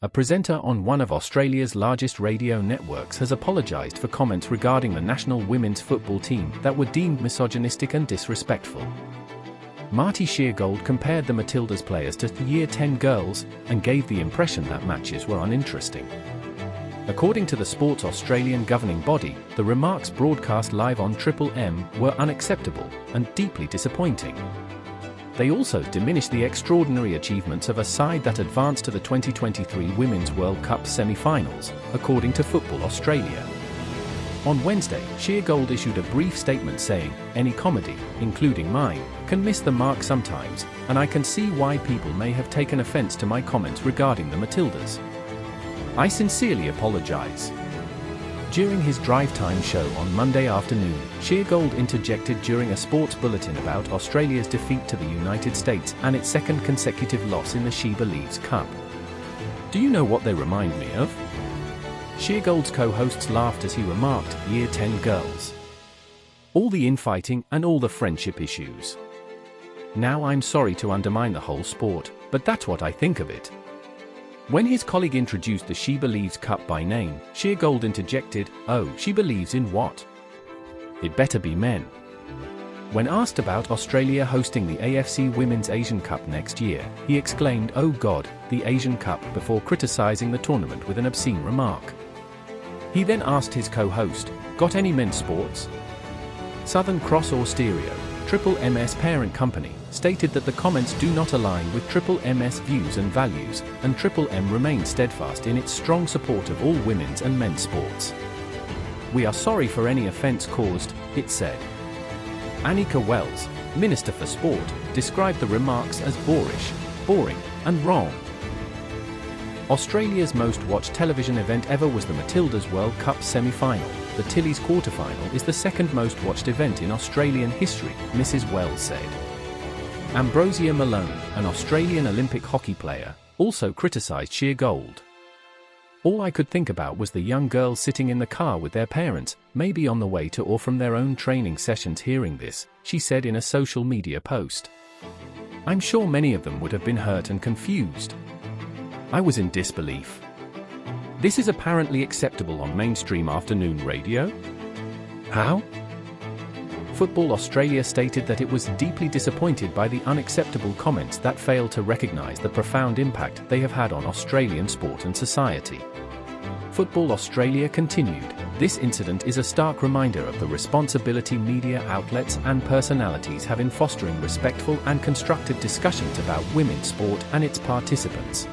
a presenter on one of Australia's largest radio networks, has apologised for comments regarding the national women's football team that were deemed misogynistic and disrespectful. Marty Sheargold compared the Matildas players to Year 10 girls and gave the impression that matches were uninteresting. According to the Sports Australian governing body, the remarks broadcast live on Triple M were unacceptable and deeply disappointing. They also diminished the extraordinary achievements of a side that advanced to the 2023 Women's World Cup semi-finals, according to Football Australia. On Wednesday, Sheargold issued a brief statement saying, "Any comedy, including mine, can miss the mark sometimes, and I can see why people may have taken offence to my comments regarding the Matildas. I sincerely apologise." During his drive time show on Monday afternoon, Sheargold interjected during a sports bulletin about Australia's defeat to the United States and its second consecutive loss in the She Believes Cup. "Do you know what they remind me of?" Sheargold's co-hosts laughed as he remarked, "Year 10 girls. All the infighting and all the friendship issues. Now I'm sorry to undermine the whole sport, but that's what I think of it." When his colleague introduced the She Believes Cup by name, Sheargold interjected, "Oh, she believes in what? It better be men." When asked about Australia hosting the AFC Women's Asian Cup next year, he exclaimed, "Oh God, the Asian Cup," before criticising the tournament with an obscene remark. He then asked his co-host, "Got any men's sports?" Southern Cross Austereo, Triple MS parent company, stated that the comments do not align with Triple MS views and values, and Triple M remains steadfast in its strong support of all women's and men's sports. "We are sorry for any offence caused," it said. Annika Wells, Minister for Sport, described the remarks as boring, and wrong. Australia's most watched television event ever was the Matildas World Cup semi-final. The Tillies quarter-final is the second most watched event in Australian history, Mrs. Wells said. Ambrosia Malone, an Australian Olympic hockey player, also criticised Sheargold. "All I could think about was the young girls sitting in the car with their parents, maybe on the way to or from their own training sessions hearing this," she said in a social media post. "I'm sure many of them would have been hurt and confused. I was in disbelief. This is apparently acceptable on mainstream afternoon radio? How?" Football Australia stated that it was deeply disappointed by the unacceptable comments that failed to recognise the profound impact they have had on Australian sport and society. Football Australia continued, "This incident is a stark reminder of the responsibility media outlets and personalities have in fostering respectful and constructive discussions about women's sport and its participants.